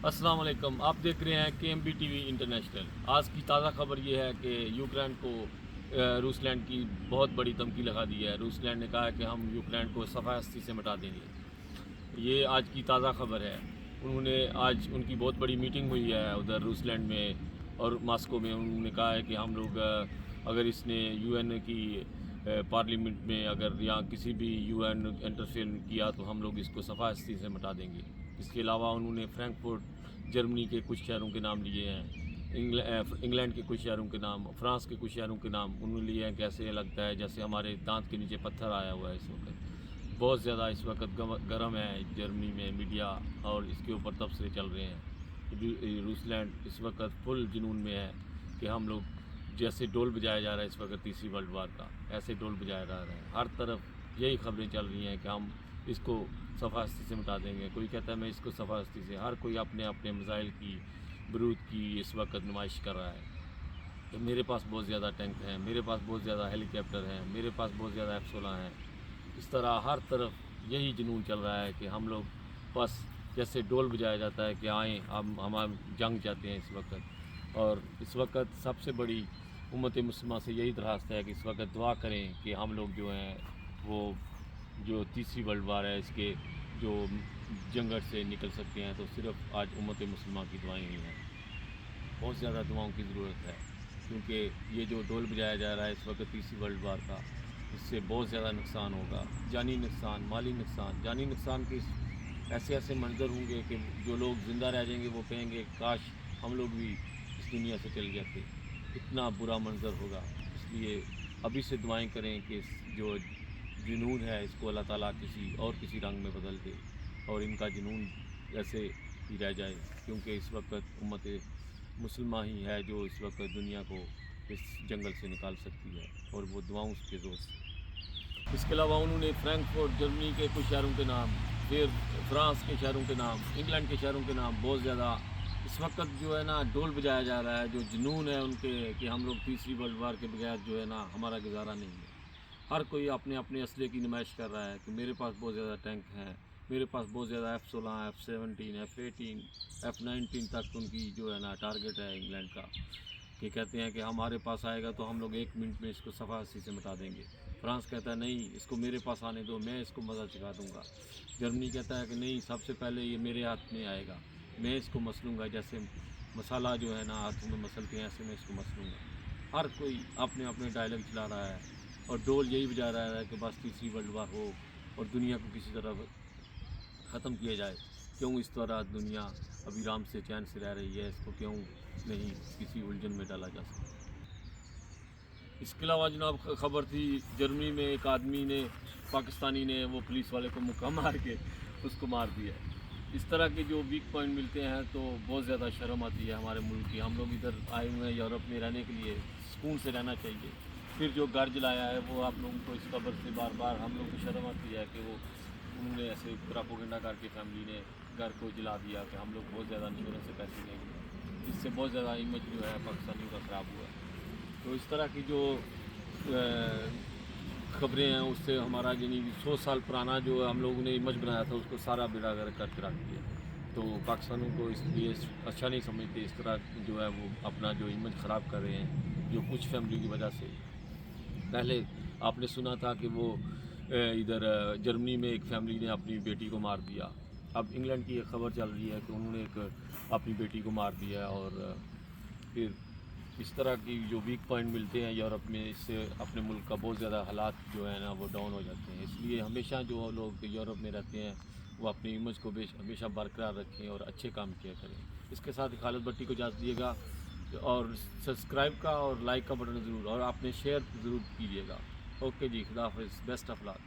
السلام علیکم، آپ دیکھ رہے ہیں KMB ٹی وی انٹرنیشنل۔ آج کی تازہ خبر یہ ہے کہ یوکرین کو روس لینڈ کی بہت بڑی دھمکی لگا دی ہے۔ روس لینڈ نے کہا ہے کہ ہم یوکرین کو صفحہ ہستی سے مٹا دیں گے۔ یہ آج کی تازہ خبر ہے۔ انہوں نے آج ان کی بہت بڑی میٹنگ ہوئی ہے ادھر روس لینڈ میں اور ماسکو میں۔ انہوں نے کہا ہے کہ ہم لوگ اگر اس نے UN کی پارلیمنٹ میں اگر یا کسی بھی UN انٹرفیئر کیا تو ہم لوگ اس کو صفحہ ہستی سے مٹا دیں گے۔ اس کے علاوہ انہوں نے فرینکفرٹ جرمنی کے کچھ شہروں کے نام لیے ہیں، انگلینڈ کے کچھ شہروں کے نام، فرانس کے کچھ شہروں کے نام انہوں نے لیے ہیں۔ کیسے لگتا ہے جیسے ہمارے دانت کے نیچے پتھر آیا ہوا ہے۔ اس وقت بہت زیادہ اس وقت گرم ہے جرمنی میں میڈیا، اور اس کے اوپر تبصرے چل رہے ہیں۔ روس لینڈ اس وقت فل جنون میں ہے کہ ہم لوگ جیسے ڈول بجایا جا رہا ہے اس وقت تیسری ورلڈ وار کا، ایسے ڈول بجایا جا رہا ہے۔ ہر طرف یہی خبریں چل رہی ہیں کہ ہم اس کو صفحہ ہستی سے مٹا دیں گے۔ کوئی کہتا ہے میں اس کو صفحہ ہستی سے، ہر کوئی اپنے اپنے میزائل کی برود کی اس وقت نمائش کر رہا ہے کہ میرے پاس بہت زیادہ ٹینک ہیں، میرے پاس بہت زیادہ ہیلی کاپٹر ہیں، میرے پاس بہت زیادہ F-16 ہیں۔ اس طرح ہر طرف یہی جنون چل رہا ہے کہ ہم لوگ بس جیسے ڈول بجایا جاتا ہے کہ آئیں ہم جنگ چاہتے ہیں اس وقت۔ اور اس وقت سب سے بڑی امت مسلمہ سے یہی درخواست ہے کہ اس وقت دعا کریں کہ ہم لوگ جو ہیں وہ جو تیسری ورلڈ وار ہے اس کے جو جنگٹ سے نکل سکتے ہیں، تو صرف آج امت مسلمہ کی دعائیں ہی ہیں۔ بہت زیادہ دعاؤں کی ضرورت ہے کیونکہ یہ جو ڈول بجایا جا رہا ہے اس وقت تیسری ورلڈ وار کا، اس سے بہت زیادہ نقصان ہوگا، جانی نقصان، مالی نقصان۔ جانی نقصان کے ایسے منظر ہوں گے کہ جو لوگ زندہ رہ جائیں گے وہ کہیں گے کاش ہم لوگ بھی اس دنیا سے چل جاتے۔ اتنا برا منظر ہوگا۔ اس لیے ابھی سے دعائیں کریں کہ جو جنون ہے اس کو اللہ تعالیٰ کسی رنگ میں بدل دے اور ان کا جنون ایسے ہی رہ جائے، کیونکہ اس وقت امت مسلمہ ہی ہے جو اس وقت دنیا کو اس جنگل سے نکال سکتی ہے، اور وہ دعاؤں کے زور سے۔ اس کے علاوہ انہوں نے فرینکفرٹ جرمنی کے کچھ شہروں کے نام، پھر فرانس کے شہروں کے نام، انگلینڈ کے شہروں کے نام بہت زیادہ اس وقت جو ہے نا ڈول بجایا جا رہا ہے، جو جنون ہے ان کے کہ ہم لوگ تیسری ورلڈ وار کے بغیر جو ہے نا ہمارا گزارا نہیں ہے۔ ہر کوئی اپنے اپنے اسلحے کی نمائش کر رہا ہے کہ میرے پاس بہت زیادہ ٹینک ہیں، میرے پاس بہت زیادہ F-16، F-17، F-18، F-19 تک ان کی جو ہے نا ٹارگٹ ہے انگلینڈ کا، کہ کہتے ہیں کہ ہمارے پاس آئے گا تو ہم لوگ 1 منٹ میں اس کو صفحہ ہستی سے مٹا دیں گے۔ فرانس کہتا ہے نہیں، اس کو میرے پاس آنے دو، میں اس کو مزہ چکھا دوں گا۔ جرمنی کہتا ہے کہ نہیں، سب سے پہلے یہ میرے ہاتھ میں آئے گا، میں اس کو مسلوں گا، جیسے مسالہ جو ہے نا ہاتھوں میں مسلتے ہیں ایسے میں اس کو مسلوں گا۔ ہر کوئی اپنے اپنے ڈائلاگ چلا رہا ہے اور ڈول یہی بجا رہا ہے کہ بس تیسری ورلڈ وار ہو اور دنیا کو کسی طرح ختم کیا جائے۔ کیوں اس طرح دنیا ابھی رام سے چین سے رہ رہی ہے، اس کو کیوں نہیں کسی الجھن میں ڈالا جا سکتا۔ اس کے علاوہ جناب خبر تھی جرمنی میں ایک آدمی نے، پاکستانی نے، وہ پولیس والے کو مکہ مار کے اس کو مار دیا۔ اس طرح کے جو ویک پوائنٹ ملتے ہیں تو بہت زیادہ شرم آتی ہے ہمارے ملک کی۔ ہم لوگ ادھر آئے ہوئے ہیں یورپ میں رہنے کے لیے، سکون سے رہنا چاہیے۔ پھر جو گھر جلایا ہے وہ آپ لوگوں کو اس خبر سے بار بار ہم لوگ کو شرم آتی ہے کہ وہ انہوں نے ایسے پراپوگنڈا کر کے فیملی نے گھر کو جلا دیا کہ ہم لوگ بہت زیادہ انشورنس سے پیسے لیں گے۔ اس سے بہت زیادہ امیج جو ہے پاکستانیوں کا خراب ہوا ہے۔ تو اس طرح کی جو خبریں ہیں اس سے ہمارا یعنی 100 سال پرانا جو ہم لوگوں نے امیج بنایا تھا اس کو سارا بیڑا گرک کر کے رکھ دیا۔ تو پاکستانیوں کو اس لیے اچھا نہیں سمجھتے، اس طرح جو ہے وہ اپنا جو امیج خراب کر رہے ہیں جو کچھ فیملی کی وجہ سے۔ پہلے آپ نے سنا تھا کہ وہ ادھر جرمنی میں ایک فیملی نے اپنی بیٹی کو مار دیا۔ اب انگلینڈ کی ایک خبر چل رہی ہے کہ انہوں نے اپنی بیٹی کو مار دیا، اور پھر اس طرح کی جو ویک پوائنٹ ملتے ہیں یورپ میں، اس سے اپنے ملک کا بہت زیادہ حالات جو ہے نا وہ ڈاؤن ہو جاتے ہیں۔ اس لیے ہمیشہ جو لوگ یورپ میں رہتے ہیں وہ اپنی امیج کو ہمیشہ برقرار رکھیں اور اچھے کام کیا کریں۔ اس کے ساتھ خالد بٹی کو اجازت دیے گا، اور سبسکرائب کا اور لائک کا بٹن ضرور، اور آپ نے شیئر ضرور کیجیے گا۔ اوکے جی، خدا حافظ، بیسٹ آف لک۔